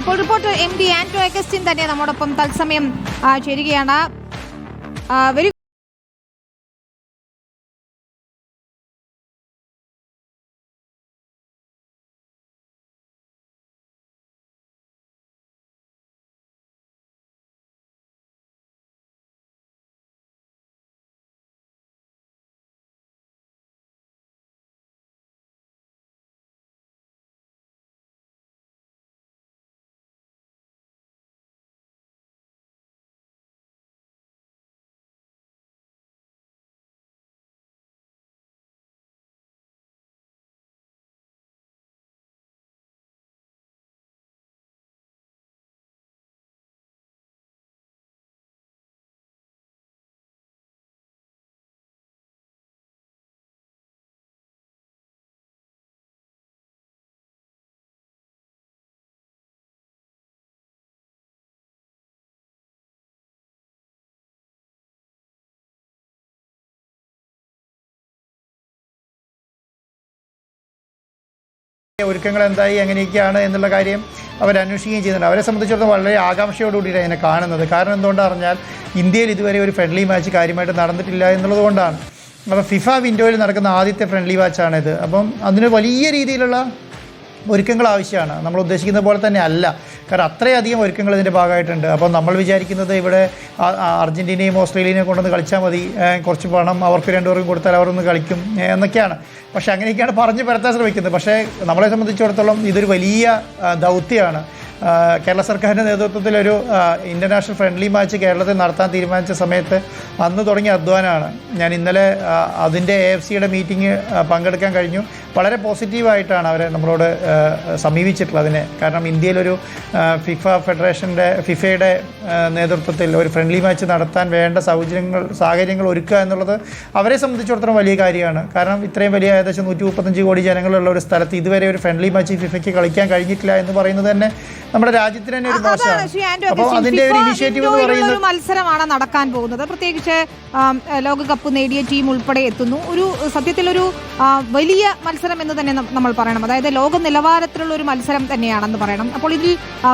ഇപ്പോൾ reporter MD Anto Augustine തന്നെ നമ്മോടൊപ്പം തത്സമയം ചേരുകയാണ്. വെരി ഒരുക്കങ്ങൾ എന്തായി എങ്ങനെയൊക്കെയാണ് എന്നുള്ള കാര്യം അവർ അന്വേഷിക്കുകയും ചെയ്യുന്നുണ്ട്. അവരെ സംബന്ധിച്ചിടത്തോളം വളരെ ആകാംക്ഷയോടുകൂടിയാണ് ഇതിനെ കാണുന്നത്. കാരണം എന്തുകൊണ്ടാണ് പറഞ്ഞാൽ ഇന്ത്യയിൽ ഇതുവരെ ഒരു ഫ്രണ്ട്ലി മാച്ച് കാര്യമായിട്ട് നടന്നിട്ടില്ല എന്നുള്ളത് കൊണ്ടാണ്. അപ്പോൾ ഫിഫ വിൻഡോയിൽ നടക്കുന്ന ആദ്യത്തെ ഫ്രണ്ട്ലി മാച്ചാണിത്. അപ്പം അതിന് വലിയ രീതിയിലുള്ള ഒരുക്കങ്ങൾ ആവശ്യമാണ്. നമ്മൾ ഉദ്ദേശിക്കുന്ന പോലെ തന്നെ അല്ല, കാരണം അത്രയധികം ഒരുക്കങ്ങൾ ഇതിൻ്റെ ഭാഗമായിട്ടുണ്ട്. അപ്പോൾ നമ്മൾ വിചാരിക്കുന്നത് ഇവിടെ അർജൻറ്റീനയും ഓസ്ട്രേലിയയും കൊണ്ടുവന്ന് കളിച്ചാൽ മതി, കുറച്ച് പണം അവർക്ക് രണ്ടുപേർക്കും കൊടുത്താൽ അവരൊന്ന് കളിക്കും എന്നൊക്കെയാണ്. പക്ഷേ അങ്ങനെയൊക്കെയാണ് പറഞ്ഞ് പരത്താൻ ശ്രമിക്കുന്നത്. പക്ഷേ നമ്മളെ സംബന്ധിച്ചിടത്തോളം ഇതൊരു വലിയ ദൗത്യമാണ്. കേരള സർക്കാരിൻ്റെ നേതൃത്വത്തിൽ ഒരു ഇൻ്റർനാഷണൽ ഫ്രണ്ട്ലി മാച്ച് കേരളത്തിൽ നടത്താൻ തീരുമാനിച്ച സമയത്ത് അന്ന് തുടങ്ങിയ അധ്വാനമാണ്. ഞാൻ ഇന്നലെ അതിൻ്റെ AFCയുടെ മീറ്റിംഗ് പങ്കെടുക്കാൻ കഴിഞ്ഞു. വളരെ പോസിറ്റീവായിട്ടാണ് അവരെ നമ്മളോട് സമീപിച്ചിട്ടുള്ളത് അതിനെ. കാരണം ഇന്ത്യയിലൊരു ഫിഫയുടെ നേതൃത്വത്തിൽ ഒരു ഫ്രണ്ട്ലി മാച്ച് നടത്താൻ വേണ്ട സാഹചര്യങ്ങൾ ഒരുക്കുക എന്നുള്ളത് അവരെ സംബന്ധിച്ചിടത്തോളം വലിയ കാര്യമാണ്. കാരണം ഇത്രയും വലിയ ഏകദേശം 135 കോടി ജനങ്ങളുള്ള ഒരു സ്ഥലത്ത് ഇതുവരെ ഒരു ഫ്രണ്ട്ലി മാച്ച് ഫിഫയ്ക്ക് കളിക്കാൻ കഴിഞ്ഞിട്ടില്ല എന്ന് പറയുന്നത് തന്നെ നമ്മുടെ രാജ്യത്തിന് തന്നെ ഒരു മോശമാണ്. അപ്പോൾ അതിൻ്റെ ഒരു ഇനിഷ്യേറ്റീവ് എന്ന് പറയുന്നത് ഒരു മത്സരമാണ് നടക്കാൻ പോകുന്നത്. പ്രത്യേകിച്ച് ലോകകപ്പ് നേടിയ ടീം ഉൾപ്പെടെ എത്തുന്നു. ഒരു സത്യത്തിലൊരു വലിയ മത്സരം എന്ന് തന്നെ നമ്മൾ പറയണം. അതായത് ലോക നിലവാരത്തിലുള്ള ഒരു മത്സരം തന്നെയാണെന്ന് പറയണം. അപ്പോൾ ഇതിൽ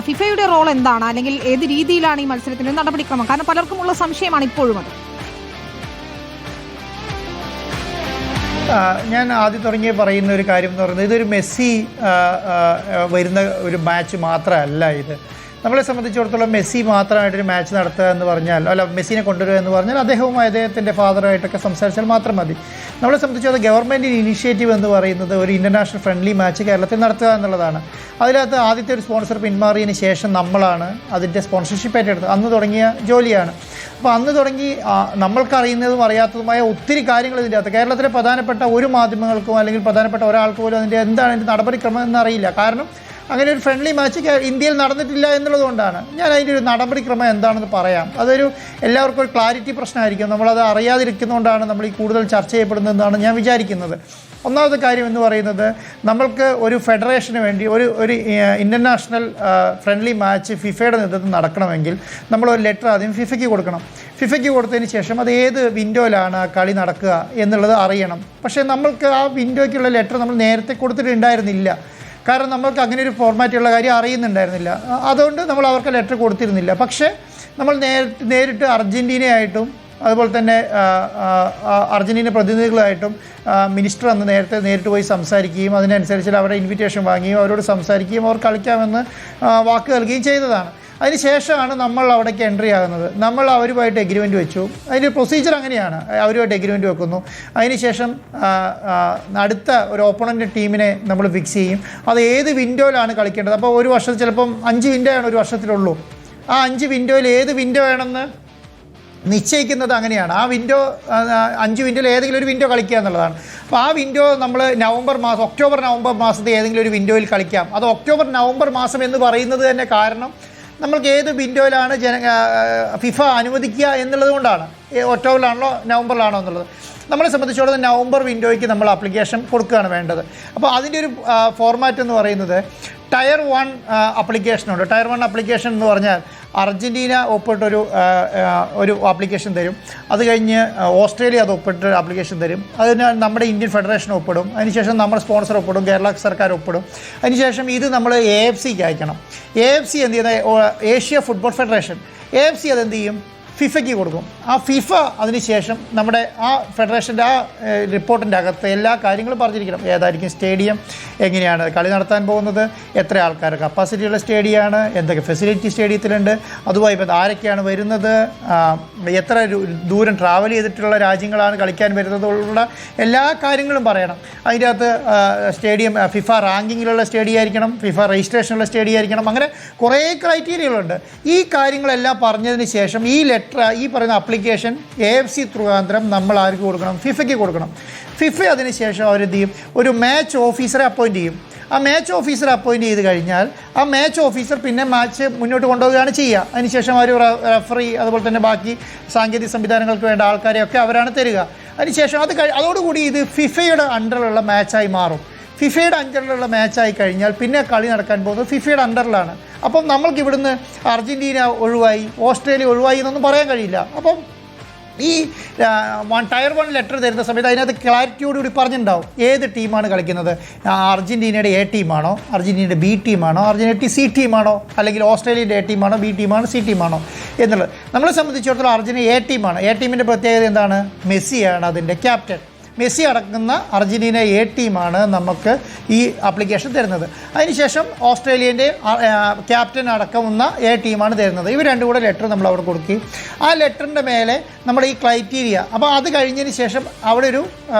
ഫിഫയുടെ റോൾ എന്താണ്, അല്ലെങ്കിൽ ഏത് രീതിയിലാണ് ഈ മത്സരത്തിന്റെ നടപടിക്രമം? കാരണം പലർക്കും ഉള്ള സംശയമാണ് ഇപ്പോഴും അത്. ഞാൻ ആദ്യം തുടങ്ങി പറയുന്ന ഒരു കാര്യം എന്ന് പറയുന്നത്, ഇതൊരു മെസ്സി വരുന്ന ഒരു മാച്ച് മാത്രമല്ല. ഇത് നമ്മളെ സംബന്ധിച്ചിടത്തോളം മെസ്സി മാത്രമായിട്ടൊരു മാച്ച് നടത്തുക എന്ന് പറഞ്ഞാൽ, അല്ല മെസ്സിനെ കൊണ്ടുവരിക എന്ന് പറഞ്ഞാൽ അദ്ദേഹത്തിൻ്റെ ഫാദറായിട്ടൊക്കെ സംസാരിച്ചാൽ മാത്രം മതി. നമ്മളെ സംബന്ധിച്ചിടത്തോളം ഗവൺമെൻറ്റിൻ്റെ ഇനിഷ്യേറ്റീവ് എന്ന് പറയുന്നത് ഒരു ഇൻ്റർനാഷണൽ ഫ്രണ്ട്ലി മാച്ച് കേരളത്തിൽ നടത്തുക എന്നുള്ളതാണ്. അതിനകത്ത് ആദ്യത്തെ ഒരു സ്പോൺസർ പിന്മാറിയതിന് ശേഷം നമ്മളാണ് അതിൻ്റെ സ്പോൺസർഷിപ്പ് ഏറ്റെടുത്തത്. അന്ന് തുടങ്ങിയ ജോലിയാണ്. അപ്പോൾ അന്ന് തുടങ്ങി നമ്മൾക്കറിയുന്നതും അറിയാത്തതുമായ ഒത്തിരി കാര്യങ്ങൾ ഇതിൻ്റെ അകത്ത്. കേരളത്തിലെ പ്രധാനപ്പെട്ട ഒരു മാധ്യമങ്ങൾക്കും അല്ലെങ്കിൽ പ്രധാനപ്പെട്ട ഒരാൾക്ക് പോലും അതിൻ്റെ എന്താണ് അതിൻ്റെ നടപടിക്രമം എന്നറിയില്ല. കാരണം അങ്ങനെ ഒരു ഫ്രണ്ട്ലി മാച്ച് ഇന്ത്യയിൽ നടന്നിട്ടില്ല എന്നുള്ളത് കൊണ്ടാണ്. ഞാൻ അതിൻ്റെ ഒരു നടപടിക്രമം എന്താണെന്ന് പറയാം. അതൊരു എല്ലാവർക്കും ഒരു ക്ലാരിറ്റി പ്രശ്നമായിരിക്കും. നമ്മളത് അറിയാതിരിക്കുന്നതുകൊണ്ടാണ് നമ്മൾ ഈ കൂടുതൽ ചർച്ച ചെയ്യപ്പെടുന്നതെന്നാണ് ഞാൻ വിചാരിക്കുന്നത്. ഒന്നാമത്തെ കാര്യം എന്ന് പറയുന്നത്, നമ്മൾക്ക് ഒരു ഫെഡറേഷന് വേണ്ടി ഒരു ഇൻ്റർനാഷണൽ ഫ്രണ്ട്ലി മാച്ച് ഫിഫയുടെ നേതൃത്വം നടക്കണമെങ്കിൽ നമ്മളൊരു ലെറ്റർ ആദ്യം ഫിഫയ്ക്ക് കൊടുക്കണം. ഫിഫയ്ക്ക് കൊടുത്തതിന് ശേഷം അത് ഏത് വിൻഡോയിലാണ് ആ കളി നടക്കുക എന്നുള്ളത് അറിയണം. പക്ഷേ നമ്മൾക്ക് ആ വിൻഡോയ്ക്കുള്ള ലെറ്റർ നമ്മൾ നേരത്തെ കൊടുത്തിട്ടുണ്ടായിരുന്നില്ല. കാരണം നമ്മൾക്ക് അങ്ങനെ ഒരു ഫോർമാറ്റുള്ള കാര്യം അറിയുന്നുണ്ടായിരുന്നില്ല. അതുകൊണ്ട് നമ്മൾ അവർക്ക് ലെറ്റർ കൊടുത്തിരുന്നില്ല. പക്ഷേ നമ്മൾ നേരിട്ട് അർജൻറ്റീനയായിട്ടും അതുപോലെ തന്നെ അർജൻറ്റീന പ്രതിനിധികളായിട്ടും മിനിസ്റ്റർ അന്ന് നേരിട്ട് പോയി സംസാരിക്കുകയും അതിനനുസരിച്ച് അവരുടെ ഇൻവിറ്റേഷൻ വാങ്ങുകയും അവരോട് സംസാരിക്കുകയും അവർ കളിക്കാമെന്ന് വാക്ക് നൽകുകയും ചെയ്തതാണ്. അതിനുശേഷമാണ് നമ്മൾ അവിടേക്ക് എൻട്രി ആകുന്നത്. നമ്മൾ അവരുമായിട്ട് എഗ്രിമെൻറ്റ് വെച്ചു. അതിൻ്റെ പ്രൊസീജിയർ അങ്ങനെയാണ്. അവരുമായിട്ട് എഗ്രിമെൻറ്റ് വെക്കുന്നു. അതിനുശേഷം അടുത്ത ഒരു ഓപ്പണൻ്റ് ടീമിനെ നമ്മൾ ഫിക്സ് ചെയ്യും. അത് ഏത് വിൻഡോയിലാണ് കളിക്കേണ്ടത്. അപ്പോൾ ഒരു വർഷത്തിൽ ചിലപ്പം 5 വിൻഡോയാണ് ഒരു വർഷത്തിലുള്ളൂ. ആ 5 വിൻഡോയിൽ ഏത് വിൻഡോ വേണമെന്ന് നിശ്ചയിക്കുന്നത് അങ്ങനെയാണ്. ആ വിൻഡോ 5 വിൻഡോയിൽ ഏതെങ്കിലും ഒരു വിൻഡോ കളിക്കുക എന്നുള്ളതാണ്. അപ്പോൾ ആ വിൻഡോ നമ്മൾ ഒക്ടോബർ നവംബർ മാസത്തെ ഏതെങ്കിലും ഒരു വിൻഡോയിൽ കളിക്കാം. അത് ഒക്ടോബർ നവംബർ മാസം എന്ന് പറയുന്നത് തന്നെ കാരണം നമ്മൾക്ക് ഏത് വിൻഡോയിലാണ് ഫിഫ അനുവദിക്കുക എന്നുള്ളത് കൊണ്ടാണ്. ഒക്ടോബറിലാണല്ലോ നവംബറിലാണോ എന്നുള്ളത്. നമ്മളെ സംബന്ധിച്ചിടത്തോളം നവംബർ വിൻഡോയ്ക്ക് നമ്മൾ ആപ്ലിക്കേഷൻ കൊടുക്കുകയാണ് വേണ്ടത്. അപ്പോൾ അതിൻ്റെ ഒരു ഫോർമാറ്റ് എന്ന് പറയുന്നത് ടയർ 1 ആപ്ലിക്കേഷനുണ്ട്. ടയർ 1 ആപ്ലിക്കേഷൻ എന്ന് പറഞ്ഞാൽ അർജൻറ്റീന ഒപ്പിട്ടൊരു ഒരു ആപ്ലിക്കേഷൻ തരും. അത് കഴിഞ്ഞ് ഓസ്ട്രേലിയ അത് ഒപ്പിട്ട് ആപ്ലിക്കേഷൻ തരും. അതിന് നമ്മുടെ ഇന്ത്യൻ ഫെഡറേഷൻ ഒപ്പിടും. അതിനുശേഷം നമ്മുടെ സ്പോൺസർ ഒപ്പിടും, കേരള സർക്കാർ ഒപ്പിടും. അതിനുശേഷം ഇത് നമ്മൾ AFCക്ക് അയക്കണം. AFC എന്ത് ചെയ്യുന്നത്, ഏഷ്യ ഫുട്ബോൾ ഫെഡറേഷൻ, AFC അതെന്ത് ചെയ്യും, ഫിഫയ്ക്ക് കൊടുക്കും. ആ ഫിഫ അതിനുശേഷം നമ്മുടെ ആ ഫെഡറേഷൻ്റെ ആ റിപ്പോർട്ടിൻ്റെ അകത്ത് എല്ലാ കാര്യങ്ങളും പറഞ്ഞിരിക്കണം. ഏതായിരിക്കും സ്റ്റേഡിയം, എങ്ങനെയാണ് കളി നടത്താൻ പോകുന്നത്, എത്ര ആൾക്കാർ കപ്പാസിറ്റിയുള്ള സ്റ്റേഡിയമാണ്, എന്തൊക്കെ ഫെസിലിറ്റി സ്റ്റേഡിയത്തിലുണ്ട്, അതുമായി ആരൊക്കെയാണ് വരുന്നത്, എത്ര ദൂരം ട്രാവൽ ചെയ്തിട്ടുള്ള രാജ്യങ്ങളാണ് കളിക്കാൻ വരുന്നതുള്ള എല്ലാ കാര്യങ്ങളും പറയണം. അതിൻ്റെ അകത്ത് സ്റ്റേഡിയം ഫിഫ റാങ്കിങ്ങിലുള്ള സ്റ്റേഡിയം ആയിരിക്കണം, ഫിഫ രജിസ്ട്രേഷനുള്ള സ്റ്റേഡിയം ആയിരിക്കണം. അങ്ങനെ കുറേ ക്രൈറ്റീരിയകളുണ്ട്. ഈ കാര്യങ്ങളെല്ലാം പറഞ്ഞതിന് ശേഷം ഈ പറയുന്ന ആപ്ലിക്കേഷൻ AFC മുഖാന്തരം നമ്മൾ ആർക്ക് കൊടുക്കണം, ഫിഫയ്ക്ക് കൊടുക്കണം. ഫിഫ അതിനുശേഷം അവരെന്ത് ചെയ്യും, ഒരു മാച്ച് ഓഫീസറെ അപ്പോയിൻറ്റ് ചെയ്യും. ആ മാച്ച് ഓഫീസറെ അപ്പോയിൻറ്റ് ചെയ്ത് കഴിഞ്ഞാൽ ആ മാച്ച് ഓഫീസർ പിന്നെ മാച്ച് മുന്നോട്ട് കൊണ്ടുപോവുകയാണ് ചെയ്യുക. അതിനുശേഷം അവർ റഫറി, അതുപോലെ തന്നെ ബാക്കി സാങ്കേതിക സംവിധാനങ്ങൾക്ക് വേണ്ട ആൾക്കാരെയൊക്കെ അവരാണ് തരിക. അതിനുശേഷം അതോടുകൂടി ഇത് ഫിഫയുടെ അണ്ടറിലുള്ള മാച്ചായി മാറും. ഫിഫയുടെ അണ്ടറിലുള്ള മാച്ചായി കഴിഞ്ഞാൽ പിന്നെ കളി നടക്കാൻ പോകുന്നത് ഫിഫയുടെ അണ്ടറിലാണ്. അപ്പം നമ്മൾക്ക് ഇവിടുന്ന് അർജൻറ്റീന ഒഴിവായി, ഓസ്ട്രേലിയ ഒഴിവായി എന്നൊന്നും പറയാൻ കഴിയില്ല. അപ്പം ഈ ടയർ 1 ലെറ്റർ തരുന്ന സമയത്ത് അതിനകത്ത് ക്ലാരിറ്റിയോടുകൂടി പറഞ്ഞിട്ടുണ്ടാവും ഏത് ടീമാണ് കളിക്കുന്നത്. അർജൻറ്റീനയുടെ A ടീമാണോ, അർജൻറ്റീനയുടെ B ടീമാണോ, അർജൻറ്റീനയുടെ C ടീമാണോ, അല്ലെങ്കിൽ ഓസ്ട്രേലിയയുടെ A ടീമാണോ, B ടീമാണോ, C ടീമാണോ എന്നുള്ളത്. നമ്മളെ സംബന്ധിച്ചിടത്തോളം അർജൻറ്റീന A ടീമാണ്. A ടീമിൻ്റെ പ്രത്യേകത എന്താണ്, മെസ്സിയാണ് അതിൻ്റെ ക്യാപ്റ്റൻ. മെസ്സി അടക്കുന്ന അർജൻറ്റീന A ടീമാണ് നമുക്ക് ഈ ആപ്ലിക്കേഷൻ തരുന്നത്. അതിനുശേഷം ഓസ്ട്രേലിയൻ്റെ ക്യാപ്റ്റൻ അടക്കമുന്ന A ടീമാണ് തരുന്നത്. ഇവർ രണ്ടും കൂടെ ലെറ്റർ നമ്മൾ അവിടെ കൊടുക്കുകയും ആ ലെറ്ററിൻ്റെ മേലെ നമ്മുടെ ഈ ക്രൈറ്റീരിയ, അപ്പോൾ അത് കഴിഞ്ഞതിന് ശേഷം അവിടെ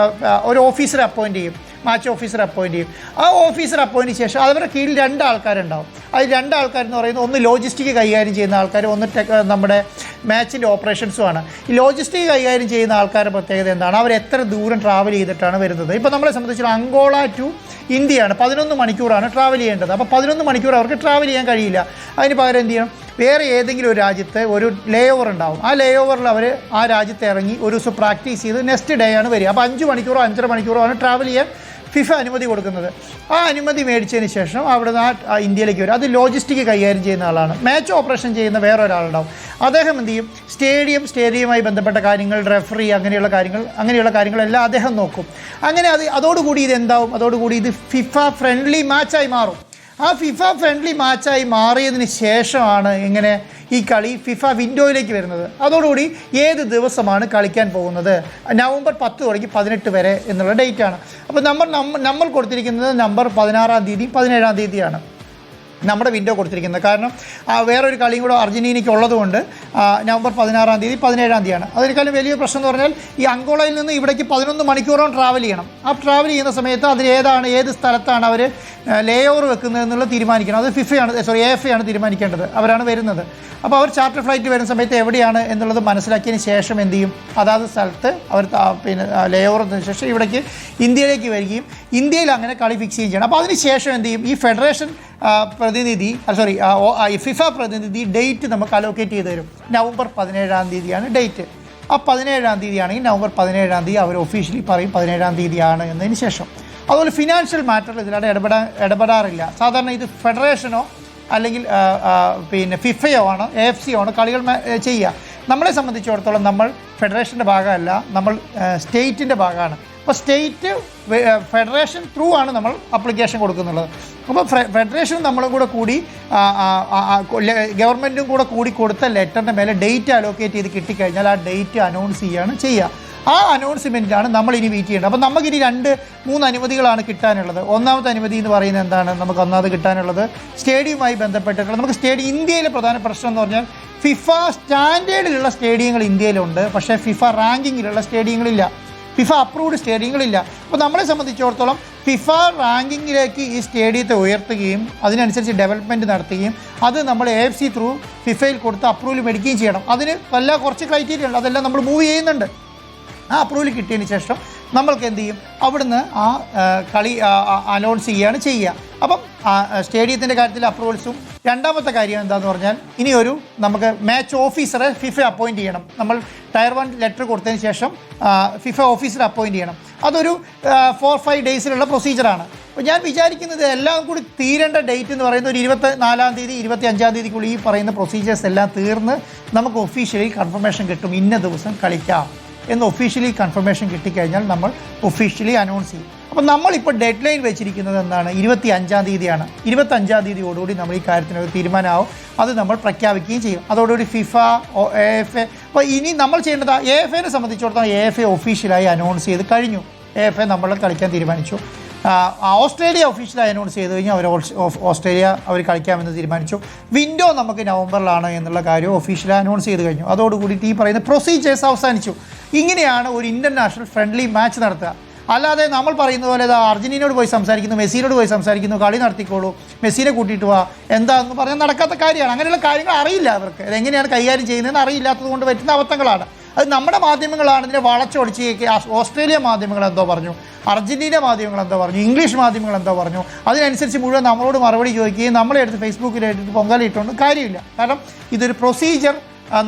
ഒരു ഓഫീസറെ അപ്പോയിൻറ്റ് ചെയ്യും, മാച്ച് ഓഫീസർ അപ്പോയിൻറ്റ് ചെയ്യും. ആ ഓഫീസർ അപ്പോയിൻറ്റ് ശേഷം അവരുടെ കീഴിൽ 2 ആൾക്കാരുണ്ടാവും. അത് 2 ആൾക്കാരെന്ന് പറയുന്നത് ഒന്ന് ലോജിസ്റ്റിക് കൈകാര്യം ചെയ്യുന്ന ആൾക്കാർ, ഒന്ന് നമ്മുടെ മാച്ചിൻ്റെ ഓപ്പറേഷൻസുമാണ്. ഈ ലോജിസ്റ്റിക് കൈകാര്യം ചെയ്യുന്ന ആൾക്കാരുടെ പ്രത്യേകത എന്താണ്, അവർ എത്ര ദൂരം ട്രാവൽ ചെയ്തിട്ടാണ് വരുന്നത്. ഇപ്പോൾ നമ്മളെ സംബന്ധിച്ചിടത്തോളം അങ്കോള ടു ഇന്ത്യയാണ് 11 മണിക്കൂറാണ് ട്രാവൽ ചെയ്യേണ്ടത്. അപ്പോൾ 11 മണിക്കൂർ അവർക്ക് ട്രാവൽ ചെയ്യാൻ കഴിയില്ല. അതിന് പകരം എന്ത് ചെയ്യണം, വേറെ ഏതെങ്കിലും ഒരു രാജ്യത്ത് ഒരു ലേ ഓവർ ഉണ്ടാവും. ആ ലേ ഓവറിൽ അവർ ആ രാജ്യത്ത് ഇറങ്ങി ഒരു ദിവസം പ്രാക്ടീസ് ചെയ്ത് നെക്സ്റ്റ് ഡേ ആണ് വരിക. അപ്പോൾ 5 മണിക്കൂറോ 5.5 മണിക്ൂറോ ആണ് ട്രാവൽ ചെയ്യാൻ ഫിഫ അനുമതി കൊടുക്കുന്നത്. ആ അനുമതി മേടിച്ചതിന് ശേഷം അവിടുന്ന് ആ ഇന്ത്യയിലേക്ക് വരും. അത് ലോജിസ്റ്റിക് കൈകാര്യം ചെയ്യുന്ന ആളാണ്. മാച്ച് ഓപ്പറേഷൻ ചെയ്യുന്ന വേറെ ഒരാളുണ്ടാവും. അദ്ദേഹം എന്ത് ചെയ്യും, സ്റ്റേഡിയവുമായി ബന്ധപ്പെട്ട കാര്യങ്ങൾ, റെഫറി, അങ്ങനെയുള്ള കാര്യങ്ങളെല്ലാം അദ്ദേഹം നോക്കും. അങ്ങനെ അതോടുകൂടി ഇതെന്താവും, അതോടുകൂടി ഇത് ഫിഫ ഫ്രണ്ട്ലി മാച്ചായി മാറും. ആ ഫിഫ ഫ്രണ്ട്ലി മാച്ചായി മാറിയതിന് ശേഷമാണ് ഇങ്ങനെ ഈ കളി ഫിഫ വിൻഡോയിലേക്ക് വരുന്നത്. അതോടുകൂടി ഏത് ദിവസമാണ് കളിക്കാൻ പോകുന്നത്, നവംബർ 10 തുടങ്ങി 18 വരെ എന്നുള്ള ഡേറ്റാണ്. അപ്പോൾ നമ്മൾ കൊടുത്തിരിക്കുന്നത് നവംബർ 16-ാം തീയതി 17-ാം തീയതിയാണ് നമ്മുടെ വിൻഡോ കൊടുത്തിരിക്കുന്നത്. കാരണം വേറൊരു കളിയും കൂടെ അർജൻറ്റീനയ്ക്ക് ഉള്ളതുകൊണ്ട് നവംബർ 16-ാം തീയതി 17-ാം തീയതിയാണ്. അതിനേക്കാളും വലിയ പ്രശ്നം എന്ന് പറഞ്ഞാൽ ഈ അങ്കോളയിൽ നിന്ന് ഇവിടേക്ക് 11 മണിക്കൂറോളം ട്രാവൽ ചെയ്യണം. ആ ട്രാവൽ ചെയ്യുന്ന സമയത്ത് അതിൽ ഏത് സ്ഥലത്താണ് അവർ ലേ ഓവർ വെക്കുന്നത് എന്നുള്ളത് തീരുമാനിക്കണം. അത് AFA ആണ് തീരുമാനിക്കേണ്ടത്. അവരാണ് വരുന്നത്. അപ്പോൾ അവർ ചാർട്ടർ ഫ്ലൈറ്റ് വരുന്ന സമയത്ത് എവിടെയാണ് എന്നുള്ളത് മനസ്സിലാക്കിയതിന് ശേഷം എന്ത് ചെയ്യും, അതാത് സ്ഥലത്ത് അവർ ലേ ഓവറിന് ശേഷം ഇവിടേക്ക് ഇന്ത്യയിലേക്ക് വരികയും ഇന്ത്യയിൽ അങ്ങനെ കളി ഫിക്സ് ചെയ്യുകയും ചെയ്യണം. അപ്പോൾ അതിന് ശേഷം എന്ത് ചെയ്യും, ഈ ഫെഡറേഷൻ ഫിഫ പ്രതിനിധി ഡേറ്റ് നമുക്ക് അലോക്കേറ്റ് ചെയ്ത് തരും. നവംബർ 17-ാം തീയതിയാണ് ഡേറ്റ്. ആ 17-ാം തീയതിയാണെങ്കിൽ നവംബർ 17-ാം തീയതി അവർ ഒഫീഷ്യലി പറയും 17-ാം തീയതിയാണ് എന്നതിന് ശേഷം. അതുപോലെ ഫിനാൻഷ്യൽ മാറ്ററിൽ ഇതിലൂടെ ഇടപെടാറില്ല. സാധാരണ ഇത് ഫെഡറേഷനോ അല്ലെങ്കിൽ ഫിഫയോ ആണ്, AFC ആണ് കളികൾ ചെയ്യുക. നമ്മളെ സംബന്ധിച്ചിടത്തോളം നമ്മൾ ഫെഡറേഷൻ്റെ ഭാഗമല്ല, നമ്മൾ സ്റ്റേറ്റിൻ്റെ ഭാഗമാണ്. അപ്പോൾ സ്റ്റേറ്റ് ഫെഡറേഷൻ ത്രൂ ആണ് നമ്മൾ അപ്ലിക്കേഷൻ കൊടുക്കുന്നുള്ളത്. അപ്പോൾ ഫെഡറേഷൻ നമ്മളും കൂടി ഗവൺമെൻറ്റും കൂടി കൊടുത്ത ലെറ്ററിൻ്റെ മേലെ ഡേറ്റ് അലോക്കേറ്റ് ചെയ്ത് കിട്ടിക്കഴിഞ്ഞാൽ ആ ഡേറ്റ് അനൗൺസ് ചെയ്യുക. ആ അനൗൺസ്മെൻറ്റാണ് നമ്മളിനി വെയിറ്റ് ചെയ്യേണ്ടത്. അപ്പോൾ നമുക്കിനി 2-3 അനുമതികളാണ് കിട്ടാനുള്ളത്. ഒന്നാമത്തെ അനുമതി എന്ന് പറയുന്നത് എന്താണ്, നമുക്ക് ഒന്നാമത് കിട്ടാനുള്ളത് സ്റ്റേഡിയവുമായി ബന്ധപ്പെട്ടിട്ടുള്ള ഇന്ത്യയിലെ പ്രധാന പ്രശ്നം എന്ന് പറഞ്ഞാൽ ഫിഫ സ്റ്റാൻഡേർഡിലുള്ള സ്റ്റേഡിയങ്ങൾ ഇന്ത്യയിലുണ്ട്, പക്ഷേ ഫിഫ റാങ്കിങ്ങിലുള്ള സ്റ്റേഡിയങ്ങളില്ല, ഫിഫ അപ്രൂവ്ഡ് സ്റ്റേഡിയങ്ങളില്ല. അപ്പോൾ നമ്മളെ സംബന്ധിച്ചിടത്തോളം ഫിഫ റാങ്കിങ്ങിലേക്ക് ഈ സ്റ്റേഡിയത്തെ ഉയർത്തുകയും അതിനനുസരിച്ച് ഡെവലപ്മെൻറ്റ് നടത്തുകയും അത് നമ്മൾ AFC ത്രൂ ഫിഫയിൽ കൊടുത്ത് അപ്രൂവൽ മേടിക്കുകയും ചെയ്യണം. അതിന് കുറച്ച് ക്രൈറ്റീരിയ ഉണ്ട്, അതെല്ലാം നമ്മൾ മൂവ് ചെയ്യുന്നുണ്ട്. ആ അപ്രൂവൽ കിട്ടിയതിന് ശേഷം നമ്മൾക്ക് എന്ത് ചെയ്യും, അവിടുന്ന് ആ കളി അനൗൺസ് ചെയ്യുക. അപ്പം സ്റ്റേഡിയത്തിൻ്റെ കാര്യത്തിൽ അപ്രൂവൽസും. രണ്ടാമത്തെ കാര്യം എന്താണെന്ന് പറഞ്ഞാൽ ഇനി നമുക്ക് മാച്ച് ഓഫീസറെ ഫിഫ അപ്പോയിൻറ്റ് ചെയ്യണം. നമ്മൾ ടയർ 1 ലെറ്റർ കൊടുത്തതിന് ശേഷം ഫിഫ ഓഫീസറെ അപ്പോയിൻറ്റ് ചെയ്യണം. അതൊരു 4-5 ഡേയ്സിലുള്ള പ്രൊസീജിയറാണ്. അപ്പോൾ ഞാൻ വിചാരിക്കുന്നത് എല്ലാം കൂടി തീരേണ്ട ഡേറ്റ് എന്ന് പറയുന്നത് ഒരു 24-ാം തീയതി 25-ാം തീയതിക്കുള്ളിൽ ഈ പറയുന്ന പ്രൊസീജിയേഴ്സ് എല്ലാം തീർന്ന് നമുക്ക് ഒഫീഷ്യലി കൺഫർമേഷൻ കിട്ടും, ഇന്ന ദിവസം കളിക്കാം എന്ന് ഒഫീഷ്യലി കൺഫർമേഷൻ കിട്ടിക്കഴിഞ്ഞാൽ നമ്മൾ ഒഫീഷ്യലി അനൗൺസ് ചെയ്യും. അപ്പം നമ്മളിപ്പോൾ ഡെഡ് ലൈൻ വെച്ചിരിക്കുന്നത് എന്താണ്? 25-ാം തീയതിയാണ്. 25-ാം തീയതിയോടുകൂടി നമ്മൾ ഈ കാര്യത്തിനൊരു തീരുമാനമാവും, അത് നമ്മൾ പ്രഖ്യാപിക്കുകയും ചെയ്യും. അതോടുകൂടി ഫിഫ, AFA, അപ്പോൾ ഇനി നമ്മൾ ചെയ്യേണ്ടത് AFAനെ സംബന്ധിച്ചിടത്തോളം AFA ഒഫീഷ്യലായി അനൗൺസ് ചെയ്ത് കഴിഞ്ഞു. AFA നമ്മൾ കളിക്കാൻ തീരുമാനിച്ചു. ഓസ്ട്രേലിയ ഒഫീഷ്യലായി അനൗൺസ് ചെയ്ത് കഴിഞ്ഞാൽ ഓസ്ട്രേലിയ അവർ കളിക്കാമെന്ന് തീരുമാനിച്ചു. വിൻഡോ നമുക്ക് നവംബറിലാണ് എന്നുള്ള കാര്യം ഒഫീഷ്യലായി അനൗൺസ് ചെയ്ത് കഴിഞ്ഞു. അതോടുകൂടിയിട്ട് ഈ പറയുന്ന പ്രൊസീജിയേഴ്സ് അവസാനിച്ചു. ഇങ്ങനെയാണ് ഒരു ഇൻ്റർനാഷണൽ ഫ്രണ്ട്ലി മാച്ച് നടത്തുക. അല്ലാതെ നമ്മൾ പറയുന്ന പോലെ അർജന്റീനയോട് പോയി സംസാരിക്കുന്നു, മെസ്സിയോട് പോയി സംസാരിക്കുന്നു, കളി നടത്തിക്കോളൂ, മെസ്സിനെ കൂട്ടിയിട്ട് പോവാ, എന്താണെന്ന് പറഞ്ഞാൽ നടക്കാത്ത കാര്യമാണ്. അങ്ങനെയുള്ള കാര്യങ്ങൾ അറിയില്ല അവർക്ക്, അതെങ്ങനെയാണ് കൈകാര്യം ചെയ്യുന്നതെന്ന് അറിയില്ലാത്തത് കൊണ്ട് പറ്റുന്ന അബദ്ധങ്ങളാണ്. അത് നമ്മുടെ മാധ്യമങ്ങളാണ് ഇതിനെ വളച്ചൊടിച്ച്. ഓസ്ട്രേലിയ മാധ്യമങ്ങൾ എന്തോ പറഞ്ഞു, അർജന്റീന മാധ്യമങ്ങൾ എന്തോ പറഞ്ഞു, ഇംഗ്ലീഷ് മാധ്യമങ്ങൾ എന്തോ പറഞ്ഞു, അതിനനുസരിച്ച് മുഴുവൻ നമ്മളോട് മറുപടി ചോദിക്കുകയും നമ്മളെ എടുത്ത് ഫേസ്ബുക്കിൽ എടുത്ത് പൊങ്കാലിട്ടുകൊണ്ട് കാര്യമില്ല. കാരണം ഇതൊരു പ്രൊസീജിയർ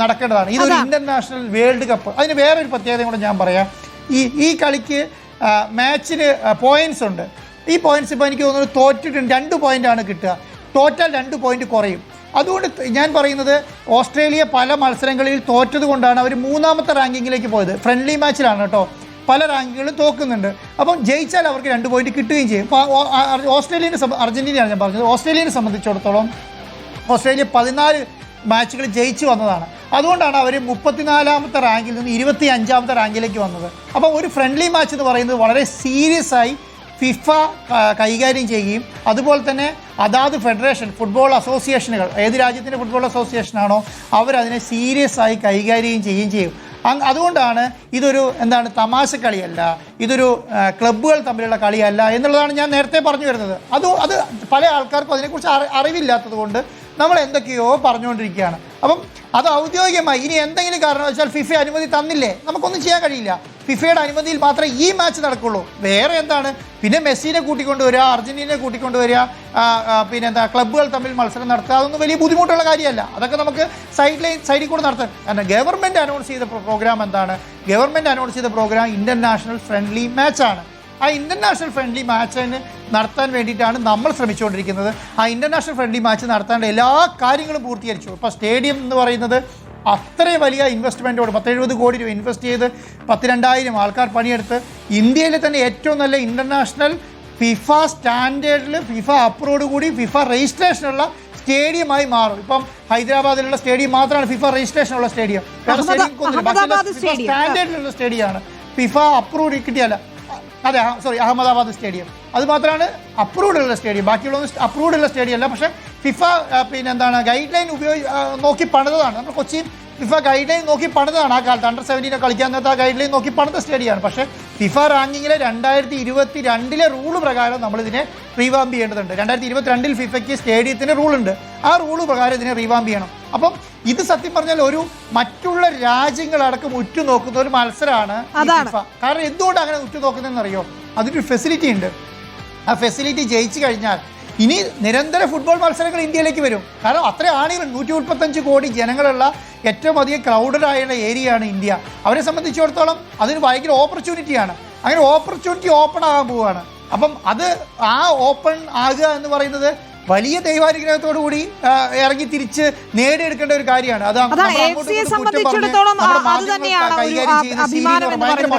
നടക്കേണ്ടതാണ്. ഇതൊരു ഇൻ്റർനാഷണൽ വേൾഡ് കപ്പ്. അതിന് വേറൊരു പ്രത്യേകത കൂടെ ഞാൻ പറയാം. ഈ കളിക്ക് മാച്ചിന് പോയിൻറ്റ്സ് ഉണ്ട്. ഈ പോയിൻറ്റ്സ് ഇപ്പോൾ എനിക്ക് തോന്നുന്നു തോറ്റിട്ടുണ്ട് 2 പോയിൻ്റാണ് കിട്ടുക. ടോട്ടൽ 2 പോയിൻ്റ് കുറയും. അതുകൊണ്ട് ഞാൻ പറയുന്നത് ഓസ്ട്രേലിയ പല മത്സരങ്ങളിൽ തോറ്റത് കൊണ്ടാണ് അവർ 3ാമത്തെ റാങ്കിങ്ങിലേക്ക് പോയത്. ഫ്രണ്ട്ലി മാച്ചിലാണ് കേട്ടോ, പല റാങ്കുകളും തോക്കുന്നുണ്ട്. അപ്പം ജയിച്ചാൽ അവർക്ക് 2 പോയിന്റ് കിട്ടുകയും ചെയ്യും. അപ്പോൾ അർജന്റീനയാണ് ഞാൻ പറഞ്ഞത്. ഓസ്ട്രേലിയനെ സംബന്ധിച്ചിടത്തോളം ഓസ്ട്രേലിയ 14 മാച്ചുകൾ ജയിച്ചു വന്നതാണ്. അതുകൊണ്ടാണ് അവർ 34ാമത്തെ റാങ്കിൽ നിന്ന് 25ാമത്തെ റാങ്കിലേക്ക് വന്നത്. അപ്പോൾ ഒരു ഫ്രണ്ട്ലി മാച്ച് എന്ന് പറയുന്നത് വളരെ സീരിയസ് ആയി ഫിഫ കൈകാര്യം ചെയ്യുകയും അതുപോലെ തന്നെ അതാത് ഫെഡറേഷൻ, ഫുട്ബോൾ അസോസിയേഷനുകൾ, ഏത് രാജ്യത്തിൻ്റെ ഫുട്ബോൾ അസോസിയേഷനാണോ അവരതിനെ സീരിയസ് ആയി കൈകാര്യം ചെയ്യുകയും ചെയ്യും. അതുകൊണ്ടാണ് ഇതൊരു തമാശ കളിയല്ല, ഇതൊരു ക്ലബ്ബുകൾ തമ്മിലുള്ള കളിയല്ല എന്നുള്ളതാണ് ഞാൻ നേരത്തെ പറഞ്ഞു വരുന്നത്. അത് പല ആൾക്കാർക്കും അതിനെക്കുറിച്ച് അറിവില്ലാത്തത് കൊണ്ട് നമ്മൾ എന്തൊക്കെയോ പറഞ്ഞുകൊണ്ടിരിക്കുകയാണ്. അപ്പം അത് ഔദ്യോഗികമായി ഇനി എന്തെങ്കിലും കാരണവശാൽ ഫിഫ അനുമതി തന്നില്ലേ, നമുക്കൊന്നും ചെയ്യാൻ കഴിയില്ല. ഫിഫയുടെ അനുമതിയിൽ മാത്രമേ ഈ മാച്ച് നടക്കുള്ളൂ. വേറെ എന്താണ്? പിന്നെ മെസ്സിനെ കൂട്ടിക്കൊണ്ടുവരിക, അർജന്റീനയെ കൂട്ടിക്കൊണ്ടുവരിക, ക്ലബ്ബുകൾ തമ്മിൽ മത്സരം നടത്തുക, അതൊന്നും വലിയ ബുദ്ധിമുട്ടുള്ള കാര്യമല്ല. അതൊക്കെ നമുക്ക് സൈഡിൽ കൂടെ നടത്താം. കാരണം ഗവൺമെൻറ് അനൗൺസ് ചെയ്ത പ്രോഗ്രാം എന്താണ്? ഗവൺമെൻറ് അനൗൺസ് ചെയ്ത പ്രോഗ്രാം ഇൻ്റർനാഷണൽ ഫ്രണ്ട്ലി മാച്ചാണ്. ആ ഇൻ്റർനാഷണൽ ഫ്രണ്ട്ലി മാച്ചിന് നടത്താൻ വേണ്ടിയിട്ടാണ് നമ്മൾ ശ്രമിച്ചുകൊണ്ടിരിക്കുന്നത്. ആ ഇൻ്റർനാഷണൽ ഫ്രണ്ട്ലി മാച്ച് നടത്താനുള്ള എല്ലാ കാര്യങ്ങളും പൂർത്തീകരിച്ചു. ഇപ്പോൾ സ്റ്റേഡിയം എന്ന് പറയുന്നത് അത്രയും വലിയ ഇൻവെസ്റ്റ്മെൻറ്റോട് 170 കോടി രൂപ ഇൻവെസ്റ്റ് ചെയ്ത് 12,000 ആൾക്കാർ പണിയെടുത്ത് ഇന്ത്യയിലെ തന്നെ ഏറ്റവും നല്ല ഇൻ്റർനാഷണൽ ഫിഫ സ്റ്റാൻഡേർഡിൽ ഫിഫ അപ്രൂവോട് കൂടി ഫിഫ രജിസ്ട്രേഷനുള്ള സ്റ്റേഡിയമായി മാറും. ഇപ്പം ഹൈദരാബാദിലുള്ള സ്റ്റേഡിയം മാത്രമാണ് ഫിഫ രജിസ്ട്രേഷനുള്ള സ്റ്റേഡിയം. വേറെ സ്റ്റേഡിയം സ്റ്റാൻഡേർഡിലുള്ള സ്റ്റേഡിയമാണ്. ഫിഫ അപ്രൂവ്ഡ് കിട്ടിയല്ല, അതെ അഹമ്മദാബാദ് സ്റ്റേഡിയം അത് മാത്രമാണ് അപ്രൂവ്ഡ് ഉള്ള സ്റ്റേഡിയം. ബാക്കിയുള്ളതൊന്നും അപ്രൂവ്ഡ് ഉള്ള സ്റ്റേഡിയം അല്ല. പക്ഷേ ഫിഫ ഗൈഡ് ലൈൻ നോക്കി പണിതാണ്. നമ്മൾ കൊച്ചിയിൽ ഫിഫ ഗൈഡ് ലൈൻ നോക്കി പണിതാണ്. ആ കാലത്ത് അണ്ടർ 17 കളിക്കാൻ നേരത്തെ ആ ഗൈഡ് ലൈൻ നോക്കി പണിത സ്റ്റേഡിയമാണ്. പക്ഷേ ഫിഫ റാങ്കിങ്ങിലെ 2022 റൂള് പ്രകാരം നമ്മളിതിനെ റീവാമ്പ് ചെയ്യേണ്ടതുണ്ട്. 2022 ഫിഫയ്ക്ക് സ്റ്റേഡിയത്തിന് റൂളുണ്ട്. ആ റൂള് പ്രകാരം ഇതിനെ റീവാമ്പ് ചെയ്യണം. അപ്പം ഇത് സത്യം പറഞ്ഞാൽ ഒരു മറ്റുള്ള രാജ്യങ്ങളടക്കം ഉറ്റുനോക്കുന്ന ഒരു മത്സരമാണ് ഫിഫ. കാരണം എന്തുകൊണ്ട് അങ്ങനെ ഉറ്റുനോക്കുന്നതെന്ന് അറിയോ? അതിനൊരു ഫെസിലിറ്റി ഉണ്ട്. ആ ഫെസിലിറ്റി ജയിച്ചു കഴിഞ്ഞാൽ ഇനി നിരന്തര ഫുട്ബോൾ മത്സരങ്ങൾ ഇന്ത്യയിലേക്ക് വരും. കാരണം അത്ര ആളുകൾ 135 കോടി ജനങ്ങളുള്ള ഏറ്റവും അധികം ക്രൗഡഡ് ആയുള്ള ഏരിയയാണ് ഇന്ത്യ. അവരെ സംബന്ധിച്ചിടത്തോളം അതൊരു ഭയങ്കര ഓപ്പർച്യൂണിറ്റിയാണ്. അങ്ങനെ ഓപ്പർച്യൂണിറ്റി ഓപ്പൺ ആകാൻ പോവുകയാണ്. അപ്പം അത് ആ ഓപ്പൺ ആകുക എന്ന് പറയുന്നത് വലിയ ദൈവാനുഗ്രഹത്തോടു കൂടി ഇറങ്ങി തിരിച്ച് നേടിയെടുക്കേണ്ട ഒരു കാര്യമാണ്.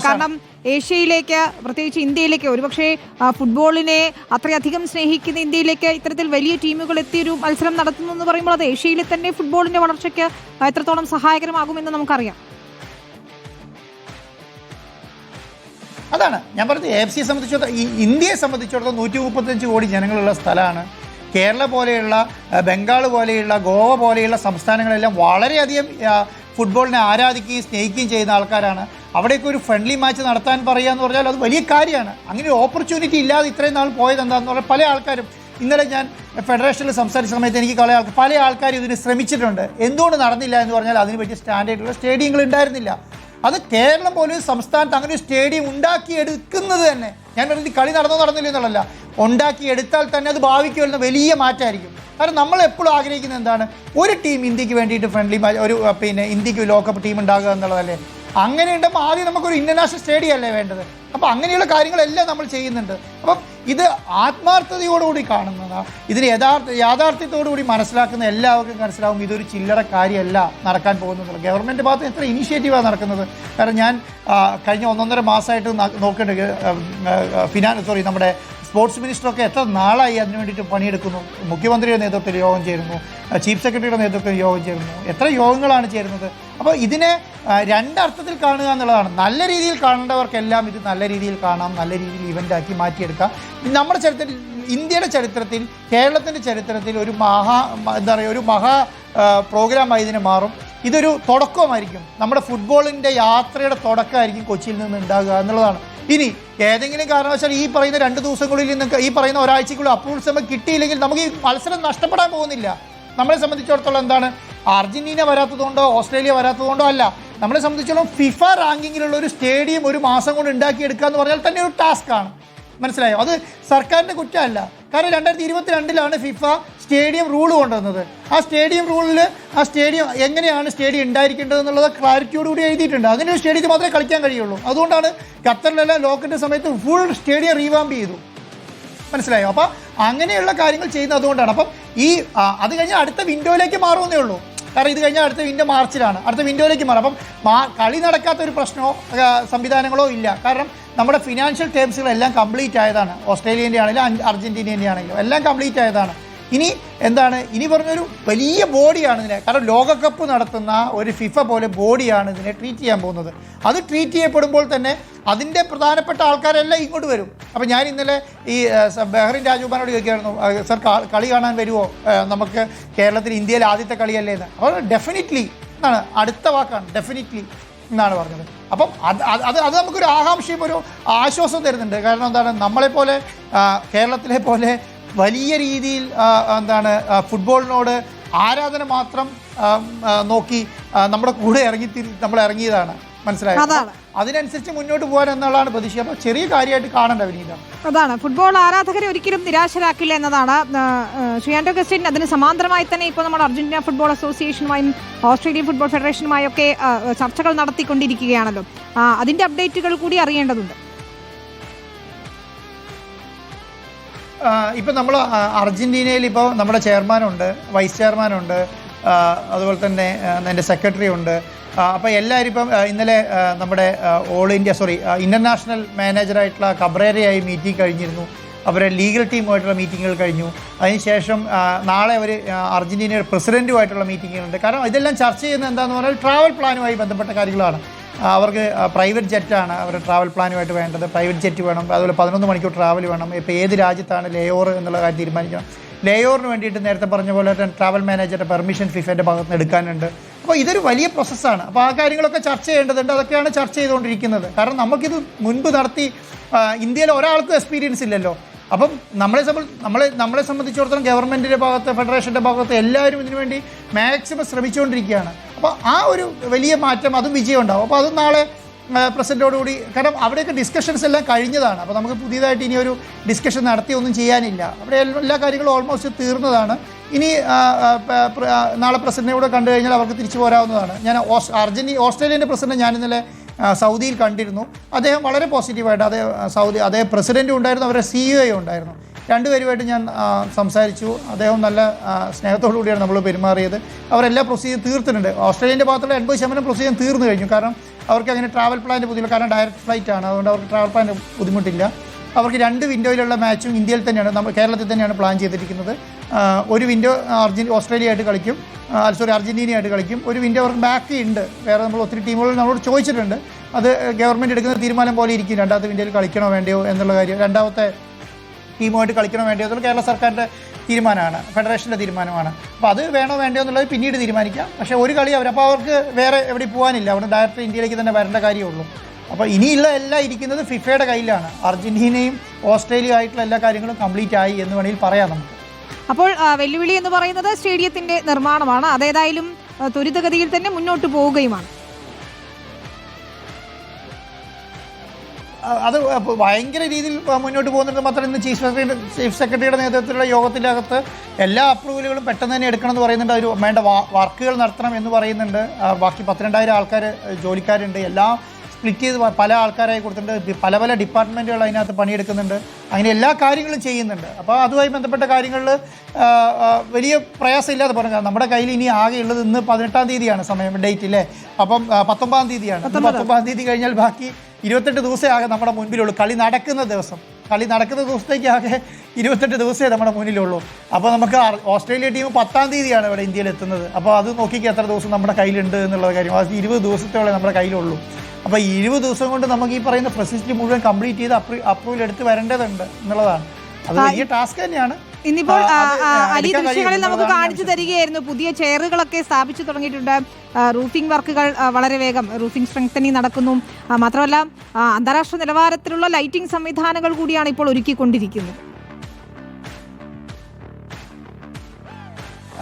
കാരണം ഏഷ്യയിലേക്ക്, പ്രത്യേകിച്ച് ഇന്ത്യയിലേക്ക്, ഒരുപക്ഷെ ഫുട്ബോളിനെ അത്രയധികം സ്നേഹിക്കുന്ന ഇന്ത്യയിലേക്ക് ഇത്തരത്തിൽ വലിയ ടീമുകൾ എത്തിയൊരു മത്സരം നടത്തുന്നു എന്ന് പറയുമ്പോൾ അത് ഏഷ്യയിലെ തന്നെ ഫുട്ബോളിന്റെ വളർച്ചയ്ക്ക് എത്രത്തോളം സഹായകരമാകുമെന്ന് നമുക്കറിയാം. അതാണ് ഞാൻ പറഞ്ഞത്. AFCയെ സംബന്ധിച്ചിടത്തോളം, ഇന്ത്യയെ സംബന്ധിച്ചിടത്തോളം 135 കോടി ജനങ്ങളുള്ള സ്ഥലമാണ്. കേരള പോലെയുള്ള, ബംഗാൾ പോലെയുള്ള, ഗോവ പോലെയുള്ള സംസ്ഥാനങ്ങളെല്ലാം വളരെയധികം ഫുട്ബോളിനെ ആരാധിക്കുകയും സ്നേഹിക്കുകയും ചെയ്യുന്ന ആൾക്കാരാണ്. അവിടേക്ക് ഒരു ഫ്രണ്ട്ലി മാച്ച് നടത്താൻ പറയുക എന്ന് പറഞ്ഞാൽ അത് വലിയ കാര്യമാണ്. അങ്ങനെ ഒരു ഓപ്പർച്യൂണിറ്റി ഇല്ലാതെ ഇത്രയും നാൾ പോയത് എന്താണെന്ന് പറഞ്ഞാൽ പല ആൾക്കാരും, ഇന്നലെ ഞാൻ ഫെഡറേഷനിൽ സംസാരിച്ച സമയത്ത് എനിക്ക് പല ആൾക്കാരും ഇതിന് ശ്രമിച്ചിട്ടുണ്ട്. എന്തുകൊണ്ട് നടന്നില്ല എന്ന് പറഞ്ഞാൽ അതിന് പറ്റിയ സ്റ്റാൻഡേർഡുള്ള സ്റ്റേഡിയങ്ങൾ ഉണ്ടായിരുന്നില്ല. അത് കേരളം പോലും സംസ്ഥാനത്ത് അങ്ങനെ ഒരു സ്റ്റേഡിയം ഉണ്ടാക്കിയെടുക്കുന്നത് തന്നെ, ഞാൻ പറയുന്നത് കളി നടന്നില്ല എന്നുള്ളതല്ല, ഉണ്ടാക്കിയെടുത്താൽ തന്നെ അത് ഭാവിക്ക് വരുന്ന വലിയ മാറ്റമായിരിക്കും. കാരണം നമ്മൾ എപ്പോഴും ആഗ്രഹിക്കുന്നത് എന്താണ്? ഒരു ടീം ഇന്ത്യക്ക് വേണ്ടിയിട്ട് ഫ്രണ്ട്ലി മാച്ച്, ഒരു ഇന്ത്യക്ക് ലോകകപ്പ് ടീം ഉണ്ടാകുക എന്നുള്ളതല്ലേ. അങ്ങനെ ഉണ്ടപ്പോൾ ആദ്യം നമുക്കൊരു ഇൻ്റർനാഷണൽ സ്റ്റേഡിയം അല്ലേ വേണ്ടത്. അപ്പോൾ അങ്ങനെയുള്ള കാര്യങ്ങളെല്ലാം നമ്മൾ ചെയ്യുന്നുണ്ട്. അപ്പം ഇത് ആത്മാർത്ഥതയോടുകൂടി കാണുന്നതാണ്. ഇതിന് യാഥാർത്ഥ്യത്തോടുകൂടി മനസ്സിലാക്കുന്ന എല്ലാവർക്കും മനസ്സിലാവും ഇതൊരു ചില്ലറ കാര്യമല്ല നടക്കാൻ പോകുന്നത്. ഗവൺമെൻറ് ഭാഗത്ത് എത്ര ഇനീഷ്യേറ്റീവാണ് നടക്കുന്നത്. കാരണം ഞാൻ കഴിഞ്ഞ 1.5 മാസമായിട്ട് നോക്കേണ്ടത് നമ്മുടെ സ്പോർട്സ് മിനിസ്റ്ററൊക്കെ എത്ര നാളായി അതിന് വേണ്ടിയിട്ട് പണിയെടുക്കുന്നു. മുഖ്യമന്ത്രിയുടെ നേതൃത്വത്തിൽ യോഗം ചേരുന്നു, ചീഫ് സെക്രട്ടറിയുടെ നേതൃത്വത്തിൽ യോഗം ചേരുന്നു, എത്ര യോഗങ്ങളാണ് ചേരുന്നത്. അപ്പോൾ ഇതിനെ രണ്ടർത്ഥത്തിൽ കാണുക എന്നുള്ളതാണ്. നല്ല രീതിയിൽ കാണേണ്ടവർക്കെല്ലാം ഇത് നല്ല രീതിയിൽ കാണാം, നല്ല രീതിയിൽ ഇവൻ്റാക്കി മാറ്റിയെടുക്കാം. നമ്മുടെ ചരിത്രത്തിൽ, ഇന്ത്യയുടെ ചരിത്രത്തിൽ, കേരളത്തിൻ്റെ ചരിത്രത്തിൽ ഒരു മഹാ പ്രോഗ്രാമായി ഇതിന് മാറും. ഇതൊരു തുടക്കമായിരിക്കും, നമ്മുടെ ഫുട്ബോളിൻ്റെ യാത്രയുടെ തുടക്കമായിരിക്കും കൊച്ചിയിൽ നിന്ന് ഉണ്ടാകുക എന്നുള്ളതാണ്. ഇനി ഏതെങ്കിലും കാരണവശാൽ ഈ പറയുന്ന 2 ദിവസങ്ങളിൽ നിന്ന് ഈ പറയുന്ന ഒരാഴ്ചക്കുള്ളിൽ അപ്രൂവൽ സമയം കിട്ടിയില്ലെങ്കിൽ നമുക്ക് ഈ മത്സരം നഷ്ടപ്പെടാൻ പോകുന്നില്ല. നമ്മളെ സംബന്ധിച്ചിടത്തോളം എന്താണ്, അർജന്റീന വരാത്തതുകൊണ്ടോ ഓസ്ട്രേലിയ വരാത്തതുകൊണ്ടോ അല്ല, നമ്മളെ സംബന്ധിച്ചിടത്തോളം ഫിഫ റാങ്കിങ്ങിലുള്ള ഒരു സ്റ്റേഡിയം ഒരു മാസം കൊണ്ട് ഉണ്ടാക്കിയെടുക്കുക എന്ന് പറഞ്ഞാൽ തന്നെ ഒരു ടാസ്ക്കാണ്. മനസ്സിലായോ? അത് സർക്കാരിൻ്റെ കുറ്റമല്ല. കാരണം 2022 ഫിഫ സ്റ്റേഡിയം റൂൾ കൊണ്ടുവന്നത്. ആ സ്റ്റേഡിയം റൂളിൽ ആ സ്റ്റേഡിയം എങ്ങനെയാണ് സ്റ്റേഡിയം ഉണ്ടായിരിക്കേണ്ടത് എന്നുള്ളത് ക്ലാരിറ്റിയോടുകൂടി എഴുതിയിട്ടുണ്ട്. അങ്ങനെ ഒരു സ്റ്റേഡിയത്തിൽ മാത്രമേ കളിക്കാൻ കഴിയുള്ളൂ. അതുകൊണ്ടാണ് ഖത്തറിലെല്ലാം ലോക്കിൻ്റെ സമയത്ത് ഫുൾ സ്റ്റേഡിയം റീവാമ്പ് ചെയ്തു. മനസ്സിലായോ? അപ്പോൾ അങ്ങനെയുള്ള കാര്യങ്ങൾ ചെയ്യുന്നത് അതുകൊണ്ടാണ്. അപ്പം അത് കഴിഞ്ഞാൽ അടുത്ത വിൻഡോയിലേക്ക് മാറുമെന്നേ ഉള്ളൂ. കാരണം ഇത് കഴിഞ്ഞാൽ അടുത്ത വിൻഡോ മാർച്ചിലാണ്, അടുത്ത വിൻഡോയിലേക്ക് മാറും. അപ്പം കളി നടക്കാത്തൊരു പ്രശ്നമോ സംവിധാനങ്ങളോ ഇല്ല. കാരണം നമ്മുടെ ഫിനാൻഷ്യൽ ടേംസുകളെല്ലാം കംപ്ലീറ്റ് ആയതാണ്. ഓസ്ട്രേലിയൻ്റെ ആണെങ്കിലും അർജൻറ്റീനേൻ്റെ ആണെങ്കിലും എല്ലാം കംപ്ലീറ്റ് ആയതാണ്. ഇനി എന്താണ്, ഇനി പറഞ്ഞൊരു വലിയ ബോഡിയാണ് ഇതിനെ, കാരണം ലോകകപ്പ് നടത്തുന്ന ഒരു ഫിഫ പോലെ ബോഡിയാണ് ഇതിനെ ട്രീറ്റ് ചെയ്യാൻ പോകുന്നത്. അത് ട്രീറ്റ് ചെയ്യപ്പെടുമ്പോൾ തന്നെ അതിൻ്റെ പ്രധാനപ്പെട്ട ആൾക്കാരെല്ലാം ഇങ്ങോട്ട് വരും. അപ്പോൾ ഞാൻ ഇന്നലെ ഈ ബഹ്റിൻ രാജകുമാരോട് ചോദിക്കുകയായിരുന്നു, സർ കളി കാണാൻ വരുമോ, നമുക്ക് കേരളത്തിൽ ഇന്ത്യയിലെ ആദ്യത്തെ കളിയല്ലേ എന്ന്. അപ്പോൾ ഡെഫിനിറ്റ്ലി എന്നാണ്, അടുത്ത വാക്കാണ് ഡെഫിനിറ്റ്ലി എന്നാണ് പറഞ്ഞത്. അപ്പം അത് നമുക്കൊരു ആകാംക്ഷയും ഒരു ആശ്വാസം തരുന്നുണ്ട്. കാരണം എന്താണ്, നമ്മളെപ്പോലെ കേരളത്തിലെ പോലെ വലിയ രീതിയിൽ ഫുട്ബോളിനോട് ആരാധന മാത്രം നോക്കി നമ്മുടെ കൂടെ നമ്മൾ ഇറങ്ങിയതാണ്. മനസ്സിലായോ? അതിനനുസരിച്ച് മുന്നോട്ട് പോകാൻ എന്നുള്ളതാണ് പ്രതീക്ഷ. അപ്പോൾ ചെറിയ കാര്യമായിട്ട് കാണേണ്ട വിനീത. അതാണ്, ഫുട്ബോൾ ആരാധകരെ ഒരിക്കലും നിരാശരാക്കില്ല എന്നതാണ്. ശ്രീ ആന്റോ അഗസ്റ്റിൻ, അതിന് സമാന്തരമായി തന്നെ ഇപ്പോൾ നമ്മുടെ അർജന്റീന ഫുട്ബോൾ അസോസിയേഷനുമായും ഓസ്ട്രേലിയൻ ഫുട്ബോൾ ഫെഡറേഷനുമായും ഒക്കെ ചർച്ചകൾ നടത്തിക്കൊണ്ടിരിക്കുകയാണല്ലോ. അതിൻ്റെ അപ്ഡേറ്റുകൾ കൂടി അറിയേണ്ടതുണ്ട്. ഇപ്പം നമ്മൾ അർജന്റീനയിൽ ഇപ്പോൾ നമ്മുടെ ചെയർമാനുണ്ട്, വൈസ് ചെയർമാനുണ്ട്, അതുപോലെ തന്നെ എൻ്റെ സെക്രട്ടറി ഉണ്ട്. അപ്പോൾ എല്ലാവരും ഇപ്പം ഇന്നലെ നമ്മുടെ ഇൻ്റർനാഷണൽ മാനേജറായിട്ടുള്ള കബ്രേരയായി മീറ്റിംഗ് കഴിഞ്ഞിരുന്നു. അവരെ ലീഗൽ ടീമുമായിട്ടുള്ള മീറ്റിങ്ങുകൾ കഴിഞ്ഞു. അതിനുശേഷം നാളെ അവർ അർജന്റീനയുടെ പ്രസിഡൻറ്റുമായിട്ടുള്ള മീറ്റിങ്ങുകളുണ്ട്. കാരണം ഇതെല്ലാം ചർച്ച ചെയ്യുന്നത് എന്താണെന്ന് പറഞ്ഞാൽ ട്രാവൽ പ്ലാനുമായി ബന്ധപ്പെട്ട കാര്യങ്ങളാണ്. അവർക്ക് പ്രൈവറ്റ് ജെറ്റാണ് അവർ ട്രാവൽ പ്ലാനുമായിട്ട് വേണ്ടത്. പ്രൈവറ്റ് ജെറ്റ് വേണം, അതുപോലെ 11 മണിക്കൂർ ട്രാവൽ വേണം. ഇപ്പോൾ ഏത് രാജ്യത്താണ് ലേയോർ എന്നുള്ള കാര്യം തീരുമാനിക്കണം. ലേയോറിന് വേണ്ടിയിട്ട് നേരത്തെ പറഞ്ഞ പോലെ ട്രാവൽ മാനേജറുടെ പെർമിഷൻ ഫിഫയുടെ ഭാഗത്ത് നിന്ന് എടുക്കാനുണ്ട്. അപ്പോൾ ഇതൊരു വലിയ പ്രോസസ്സാണ്. അപ്പോൾ ആ കാര്യങ്ങളൊക്കെ ചർച്ച ചെയ്യേണ്ടതുണ്ട്. അതൊക്കെയാണ് ചർച്ച ചെയ്തുകൊണ്ടിരിക്കുന്നത്. കാരണം നമുക്കിത് മുൻപ് നടത്തി ഇന്ത്യയിൽ ഒരാൾക്കും എക്സ്പീരിയൻസ് ഇല്ലല്ലോ. അപ്പം നമ്മളെ സംബന്ധിച്ചിടത്തോളം ഗവൺമെൻറ്റിൻ്റെ ഭാഗത്ത്, ഫെഡറേഷൻ്റെ ഭാഗത്ത് എല്ലാവരും ഇതിനു വേണ്ടി മാക്സിമം ശ്രമിച്ചുകൊണ്ടിരിക്കുകയാണ്. അപ്പോൾ ആ ഒരു വലിയ മാറ്റം, അതും വിജയം ഉണ്ടാവും. അപ്പോൾ അത് നാളെ പ്രസിഡൻറ്റോടുകൂടി, കാരണം അവിടെയൊക്കെ ഡിസ്കഷൻസ് എല്ലാം കഴിഞ്ഞതാണ്. അപ്പോൾ നമുക്ക് പുതിയതായിട്ട് ഇനി ഒരു ഡിസ്കഷൻ നടത്തി ഒന്നും ചെയ്യാനില്ല. അവിടെ എല്ലാ കാര്യങ്ങളും ഓൾമോസ്റ്റ് തീർന്നതാണ്. ഇനി നാളെ പ്രസിഡൻറ്റിനോട് കണ്ടു കഴിഞ്ഞാൽ അവർക്ക് തിരിച്ചു പോരാവുന്നതാണ്. ഞാൻ ഓസ്ട്രേലിയൻ്റെ പ്രസിഡന്റ് ഞാൻ ഇന്നലെ സൗദിയിൽ കണ്ടിരുന്നു. അദ്ദേഹം വളരെ പോസിറ്റീവായിട്ട്, അദ്ദേഹം പ്രസിഡൻറ്റും ഉണ്ടായിരുന്നു, അവരുടെ CEO ഉണ്ടായിരുന്നു. രണ്ടുപേരുമായിട്ട് ഞാൻ സംസാരിച്ചു. അദ്ദേഹം നല്ല സ്നേഹത്തോടു കൂടിയാണ് നമ്മൾ പെരുമാറിയത്. അവരെല്ലാ പ്രൊസീജിയർ തീർത്തിട്ടുണ്ട്. ഓസ്ട്രേലിയൻ്റെ ഭാഗത്തുള്ള 80% പ്രൊസീജിയർ തീർന്നു കഴിഞ്ഞു. കാരണം അവർക്ക് അങ്ങനെ ട്രാവൽ പ്ലാൻ്റെ ബുദ്ധിമുട്ട്, കാരണം ഡയറക്റ്റ് ഫ്ലൈറ്റ് ആണ്, അതുകൊണ്ട് അവർക്ക് ട്രാവൽ പ്ലാൻ്റെ ബുദ്ധിമുട്ടില്ല. അവർക്ക് 2 വിൻഡോയിലുള്ള മാച്ചും ഇന്ത്യയിൽ തന്നെയാണ്, നമ്മൾ കേരളത്തിൽ തന്നെയാണ് പ്ലാൻ ചെയ്തിരിക്കുന്നത്. ഒരു വിൻഡോ ഓസ്ട്രേലിയ ആയിട്ട് കളിക്കും, അർജന്റീനയായിട്ട് കളിക്കും. ഒരു വിൻഡോ അവർക്ക് ബാക്കി ഉണ്ട്. വേറെ നമ്മൾ ഒത്തിരി ടീമുകൾ നമ്മളോട് ചോദിച്ചിട്ടുണ്ട്. അത് ഗവൺമെൻറ് എടുക്കുന്ന തീരുമാനം പോലെ ഇരിക്കും. രണ്ടാമത്തെ വിൻഡോയിൽ കളിക്കണോ വേണ്ടയോ എന്നുള്ള കാര്യം, രണ്ടാമത്തെ ടീമുമായിട്ട് കളിക്കണോ വേണ്ടയോ എന്നുള്ള കേരള സർക്കാരിൻ്റെ തീരുമാനമാണ്, ഫെഡറേഷൻ്റെ തീരുമാനമാണ്. അപ്പോൾ അത് വേണോ വേണ്ടയോ എന്നുള്ളത് പിന്നീട് തീരുമാനിക്കാം. പക്ഷേ ഒരു കളി അപ്പോൾ അവർക്ക് വേറെ എവിടെ പോകാനില്ല, അവിടെ ഡയറക്റ്റ് ഇന്ത്യയിലേക്ക് തന്നെ വരേണ്ട കാര്യമുള്ളൂ. അപ്പോൾ ഇനിയുള്ള എല്ലാം ഇരിക്കുന്നത് ഫിഫയുടെ കയ്യിലാണ്. അർജന്റീനയും ഓസ്ട്രേലിയ ആയിട്ടുള്ള എല്ലാ കാര്യങ്ങളും കംപ്ലീറ്റ് ആയി എന്ന് വേണമെങ്കിൽ പറയാം നമുക്ക്. അപ്പോൾ വെല്ലുവിളി എന്ന് പറയുന്നത് സ്റ്റേഡിയത്തിൻ്റെ നിർമ്മാണമാണ്. അതേതായാലും ത്വരിതഗതിയിൽ തന്നെ മുന്നോട്ട് പോവുകയുമാണ്. അത് ഭയങ്കര രീതിയിൽ മുന്നോട്ട് പോകുന്നുണ്ട്. മാത്രം ഇന്ന് ചീഫ് സെക്രട്ടറിയുടെ നേതൃത്വത്തിലുള്ള യോഗത്തിൻ്റെ അകത്ത് എല്ലാ അപ്രൂവലുകളും പെട്ടെന്ന് തന്നെ എടുക്കണം എന്ന് പറയുന്നുണ്ട്. ഒരു വേണ്ട വർക്കുകൾ നടത്തണം എന്ന് പറയുന്നുണ്ട്. ബാക്കി 12,000 ആൾക്കാർ ജോലിക്കാരുണ്ട്. എല്ലാ സ്പ്ലിറ്റ് ചെയ്ത് പല ആൾക്കാരായി കൊടുത്തിട്ടുണ്ട്, പല പല ഡിപ്പാർട്ട്മെൻറ്റുകൾ അതിനകത്ത് പണിയെടുക്കുന്നുണ്ട്, അങ്ങനെ എല്ലാ കാര്യങ്ങളും ചെയ്യുന്നുണ്ട്. അപ്പോൾ അതുമായി ബന്ധപ്പെട്ട കാര്യങ്ങളിൽ വലിയ പ്രയാസമില്ലാതെ പറഞ്ഞു. നമ്മുടെ കയ്യിൽ ഇനി ആകെ ഉള്ളത് ഇന്ന് 18-ാം തീയതിയാണ് സമയം, ഡേറ്റ് ഇല്ലേ? അപ്പം 19-ാം തീയതിയാണ്. 19-ാം തീയതി കഴിഞ്ഞാൽ ബാക്കി 28 ദിവസമേ ആകെ നമ്മുടെ മുൻപിലുള്ളൂ. കളി നടക്കുന്ന ദിവസത്തേക്ക് ആകെ 28 ദിവസമേ നമ്മുടെ മുന്നിലുള്ളൂ. അപ്പോൾ നമുക്ക് ഓസ്ട്രേലിയ ടീം 10-ാം തീയതിയാണ് ഇവിടെ ഇന്ത്യയിൽ എത്തുന്നത്. അപ്പോൾ അത് നോക്കിക്ക് എത്ര ദിവസം നമ്മുടെ കയ്യിലുണ്ട് എന്നുള്ള കാര്യം. അത് 20 ദിവസത്തോളം നമ്മുടെ കയ്യിലുള്ളൂ. അപ്പോൾ 20 ദിവസം കൊണ്ട് നമുക്ക് ഈ പറയുന്ന ഫെസിലിറ്റി മുഴുവൻ കംപ്ലീറ്റ് ചെയ്ത് അപ്രൂവൽ എടുത്ത് വരേണ്ടതുണ്ട് എന്നുള്ളതാണ്. അത് വലിയ ടാസ്ക് തന്നെയാണ്. ഇന്നിപ്പോൾ അലി ദൃശ്യങ്ങളിൽ നമുക്ക് കാണിച്ചു തരികയായിരുന്നു, പുതിയ ചെയറുകളൊക്കെ സ്ഥാപിച്ചു തുടങ്ങിയിട്ടുണ്ട്. റൂഫിംഗ് വർക്കുകൾ വളരെ വേഗം, റൂഫിംഗ് സ്ട്രെങ്തനിങ് നടക്കുന്നു. മാത്രമല്ല അന്താരാഷ്ട്ര നിലവാരത്തിലുള്ള ലൈറ്റിംഗ് സംവിധാനങ്ങൾ കൂടിയാണ് ഇപ്പോൾ ഒരുക്കിക്കൊണ്ടിരിക്കുന്നത്.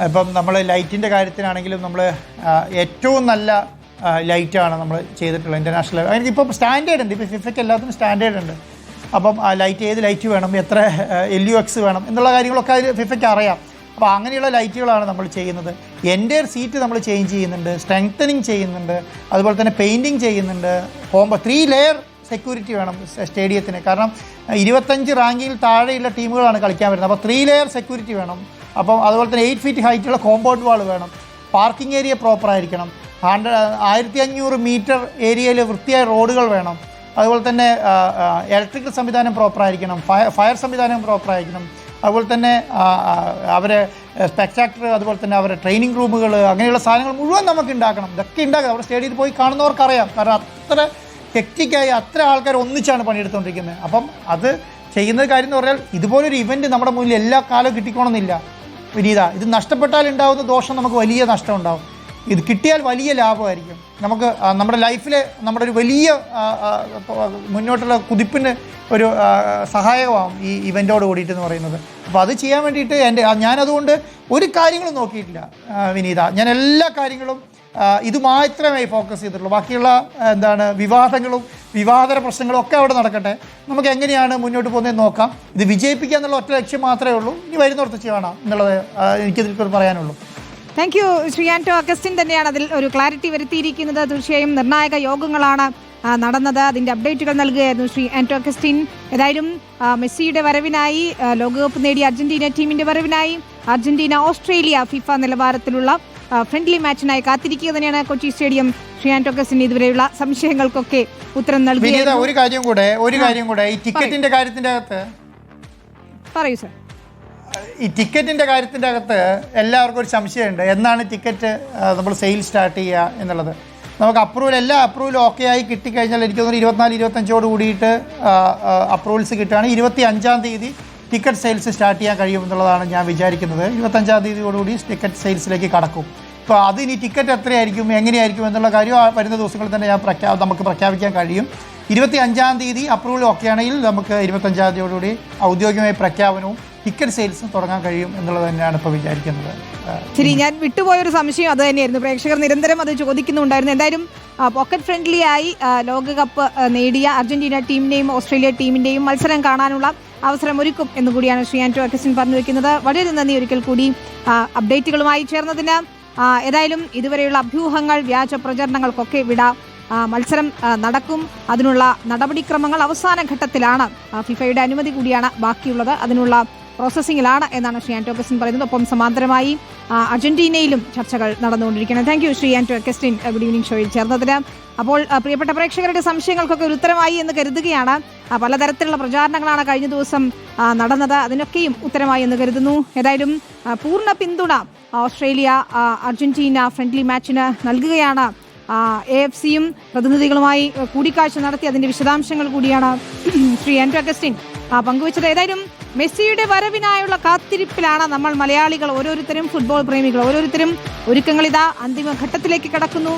ഇപ്പം നമ്മൾ ലൈറ്റിൻ്റെ കാര്യത്തിനാണെങ്കിലും നമ്മൾ ഏറ്റവും നല്ല ലൈറ്റാണ് നമ്മൾ ചെയ്തിട്ടുള്ളത് ഇൻ്റർനാഷണൽ. അതിന് ഇപ്പം സ്റ്റാൻഡേർഡ് ഉണ്ട്, ഇപ്പോൾ ഫിഫയ്ക്ക് എല്ലാത്തിനും സ്റ്റാൻഡേർഡ് ഉണ്ട്. അപ്പം ആ ലൈറ്റ് ഏത് ലൈറ്റ് വേണം, എത്ര LUX വേണം എന്നുള്ള കാര്യങ്ങളൊക്കെ അതിൽ ഫിഫയ്ക്ക് അറിയാം. അപ്പോൾ അങ്ങനെയുള്ള ലൈറ്റുകളാണ് നമ്മൾ ചെയ്യുന്നത്. എൻ്റെ സീറ്റ് നമ്മൾ ചേഞ്ച് ചെയ്യുന്നുണ്ട്, സ്ട്രെങ്തനിങ് ചെയ്യുന്നുണ്ട്, അതുപോലെ തന്നെ പെയിൻറ്റിങ് ചെയ്യുന്നുണ്ട്. 3 ലെയർ സെക്യൂരിറ്റി വേണം സ്റ്റേഡിയത്തിന്, കാരണം 25 റാങ്കിങ്ങിൽ താഴെയുള്ള ടീമുകളാണ് കളിക്കാൻ വരുന്നത്. അപ്പോൾ 3 ലെയർ സെക്യൂരിറ്റി വേണം. അപ്പം അതുപോലെ തന്നെ 8 ഫീറ്റ് ഹൈറ്റുള്ള കോമ്പൗണ്ട് വാൾ വേണം. Parking area പ്രോപ്പറായിരിക്കണം. 1500 മീറ്റർ ഏരിയയിൽ വൃത്തിയായ റോഡുകൾ വേണം. അതുപോലെ തന്നെ ഇലക്ട്രിക്കൽ സംവിധാനം പ്രോപ്പറായിരിക്കണം, ഫയർ സംവിധാനം പ്രോപ്പറായിരിക്കണം. അതുപോലെ തന്നെ അവരെ സ്പെക്ടാക്ടർ, അതുപോലെ തന്നെ അവരെ ട്രെയിനിങ് റൂമുകൾ, അങ്ങനെയുള്ള സാധനങ്ങൾ മുഴുവൻ നമുക്ക് ഉണ്ടാക്കണം. ഇതൊക്കെ ഉണ്ടാക്കുക അവിടെ സ്റ്റേഡിയത്തിൽ പോയി കാണുന്നവർക്കറിയാം, കാരണം അത്ര ഹെക്റ്റിക്കായി അത്ര ആൾക്കാർ ഒന്നിച്ചാണ് പണിയെടുത്തുകൊണ്ടിരിക്കുന്നത്. അപ്പം അത് ചെയ്യുന്ന കാര്യം എന്ന് പറഞ്ഞാൽ ഇതുപോലൊരു ഇവൻറ്റ് നമ്മുടെ മുന്നിൽ എല്ലാ കാലവും കിട്ടിക്കോണമെന്നില്ല വിനീത. ഇത് നഷ്ടപ്പെട്ടാൽ ഉണ്ടാകുന്ന ദോഷം നമുക്ക് വലിയ നഷ്ടം ഉണ്ടാകും, ഇത് കിട്ടിയാൽ വലിയ ലാഭമായിരിക്കും. നമുക്ക് നമ്മുടെ ലൈഫിൽ നമ്മുടെ ഒരു വലിയ മുന്നോട്ടുള്ള കുതിപ്പിന് ഒരു സഹായകമാകും ഈ ഇവൻറ്റോട് കൂടിയിട്ടെന്ന് പറയുന്നത്. അപ്പോൾ അത് ചെയ്യാൻ വേണ്ടിയിട്ട് ഞാനതുകൊണ്ട് ഒരു കാര്യങ്ങളും നോക്കിയിട്ടില്ല വിനീത. ഞാൻ എല്ലാ കാര്യങ്ങളും ഇത് മാത്രമേ ഫോക്കസ് ചെയ്തിട്ടുള്ളൂ. ബാക്കിയുള്ള വിവാദങ്ങളും വിവാദ പ്രശ്നങ്ങളും ഒക്കെ അവിടെ നടക്കട്ടെ, നമുക്ക് എങ്ങനെയാണ് മുന്നോട്ട് പോകുന്നതെന്ന് നോക്കാം. ഇത് വിജയിപ്പിക്കുക എന്നുള്ള ഒറ്റ ലക്ഷ്യം മാത്രമേ ഉള്ളൂ. ഇനി വരുന്നോർത്ത് ചെയ്യണം എന്നുള്ളത് എനിക്കിതിൽ പറയാനുള്ളൂ. Thank you. Shri Anto Augustine തന്നെയാണ് അതിൽ ഒരു ക്ലാരിറ്റി വരുത്തിയിരിക്കുന്നത്. തീർച്ചയായും നിർണായക യോഗങ്ങളാണ് നടന്നത്, അതിൻ്റെ അപ്ഡേറ്റുകൾ നൽകുകയായിരുന്നു ശ്രീ ആന്റോ അഗസ്റ്റിൻ. ഏതായാലും മെസ്സിയുടെ വരവിനായി, ലോകകപ്പ് നേടിയ അർജന്റീന ടീമിന്റെ വരവിനായി അർജന്റീന ഓസ്ട്രേലിയ ഫിഫ നിലവാരത്തിലുള്ള ഫ്രണ്ട്ലി മാച്ചിനായി കാത്തിരിക്കുക തന്നെയാണ് കൊച്ചി സ്റ്റേഡിയം. ശ്രീ ആന്റോ അഗസ്റ്റിൻ ഇതുവരെയുള്ള സംശയങ്ങൾക്കൊക്കെ ഉത്തരം നൽകി. ഒരു കാര്യം കൂടെ ഈ ടിക്കറ്റിന്റെ കാര്യത്തിന്റെ അകത്ത് പറയൂ സർ. ഈ ടിക്കറ്റിൻ്റെ കാര്യത്തിൻ്റെ അകത്ത് എല്ലാവർക്കും ഒരു സംശയമുണ്ട്, എന്നാണ് ടിക്കറ്റ് നമ്മൾ സെയിൽ സ്റ്റാർട്ട് ചെയ്യുക എന്നുള്ളത്. നമുക്ക് എല്ലാ അപ്രൂവലും ഓക്കെ ആയി കിട്ടിക്കഴിഞ്ഞാൽ എനിക്ക് തോന്നുന്നു 24-25 കൂടിയിട്ട് അപ്രൂവൽസ് കിട്ടുകയാണ്. 25-ാം തീയതി ടിക്കറ്റ് സെയിൽസ് സ്റ്റാർട്ട് ചെയ്യാൻ കഴിയുമെന്നുള്ളതാണ് ഞാൻ വിചാരിക്കുന്നത്. 25-ാം തീയതിയോടുകൂടി ടിക്കറ്റ് സെയിൽസിലേക്ക് കടക്കും. അപ്പോൾ അതിനി ടിക്കറ്റ് എത്രയായിരിക്കും, എങ്ങനെയായിരിക്കും എന്നുള്ള കാര്യം വരുന്ന ദിവസങ്ങളിൽ തന്നെ നമുക്ക് പ്രഖ്യാപിക്കാൻ കഴിയും. 25-ാം തീയതി അപ്രൂവൽ ഓക്കെ ആണെങ്കിൽ നമുക്ക് 25-ാം തീയതിയോടുകൂടി ഔദ്യോഗികമായ പ്രഖ്യാപനവും ടിക്കറ്റ് സെയിൽസും തുടങ്ങാൻ കഴിയും എന്നുള്ളത് തന്നെയാണ് ഇപ്പോൾ വിചാരിക്കുന്നത്. ശരി, ഞാൻ വിട്ടുപോയൊരു സംശയം അത് തന്നെയായിരുന്നു. പ്രേക്ഷകർ നിരന്തരം അത് ചോദിക്കുന്നുണ്ടായിരുന്നു. എന്തായാലും പോക്കറ്റ് ഫ്രണ്ട്ലി ആയി ലോകകപ്പ് നേടിയ അർജന്റീന ടീമിന്റെയും ഓസ്ട്രേലിയ ടീമിന്റെയും മത്സരം കാണാനുള്ള അവസരം ഒരുക്കും എന്നുകൂടിയാണ് ശ്രീ ആന്റോ അഗസ്റ്റിൻ പറഞ്ഞു വെക്കുന്നത്. വളരെ നന്ദി ഒരിക്കൽ കൂടി അപ്ഡേറ്റുകളുമായി ചേർന്നതിന്. ഏതായാലും ഇതുവരെയുള്ള അഭ്യൂഹങ്ങൾ, വ്യാജ പ്രചരണങ്ങൾക്കൊക്കെ വിടാം. മത്സരം നടക്കും, അതിനുള്ള നടപടിക്രമങ്ങൾ അവസാന ഘട്ടത്തിലാണ്. ഫിഫയുടെ അനുമതി കൂടിയാണ് ബാക്കിയുള്ളത്, അതിനുള്ള പ്രോസസ്സിങ്ങിലാണ് എന്നാണ് ശ്രീ ആന്റോ അഗസ്റ്റിൻ പറയുന്നത്. ഒപ്പം സമാന്തരമായി അർജന്റീനയിലും ചർച്ചകൾ നടന്നുകൊണ്ടിരിക്കുകയാണ്. Thank you Shri Anto Augustine good evening ഷോയിൽ ചേർന്നതിന്. അപ്പോൾ പ്രിയപ്പെട്ട പ്രേക്ഷകരുടെ സംശയങ്ങൾക്കൊക്കെ ഒരു ഉത്തരമായി എന്ന് കരുതുകയാണ്. പലതരത്തിലുള്ള പ്രചാരണങ്ങളാണ് കഴിഞ്ഞ ദിവസം നടന്നത്, അതിനൊക്കെയും ഉത്തരമായി എന്ന് കരുതുന്നു. ഏതായാലും പൂർണ്ണ പിന്തുണ ഓസ്ട്രേലിയ അർജന്റീന ഫ്രണ്ട്ലി മാച്ചിന് നൽകുകയാണ്. AFCയും പ്രതിനിധികളുമായി കൂടിക്കാഴ്ച നടത്തി അതിന്റെ വിശദാംശങ്ങൾ കൂടിയാണ് ശ്രീ ആന്റോ അഗസ്റ്റിൻ പങ്കുവച്ചത്. ഏതായാലും മെസ്സിയുടെ വരവിനായുള്ള കാത്തിരിപ്പിലാണ് നമ്മൾ മലയാളികൾ ഓരോരുത്തരും, ഫുട്ബോൾ പ്രേമികൾ ഓരോരുത്തരും. ഒരുക്കങ്ങളിതാ അന്തിമ ഘട്ടത്തിലേക്ക് കടക്കുന്നു.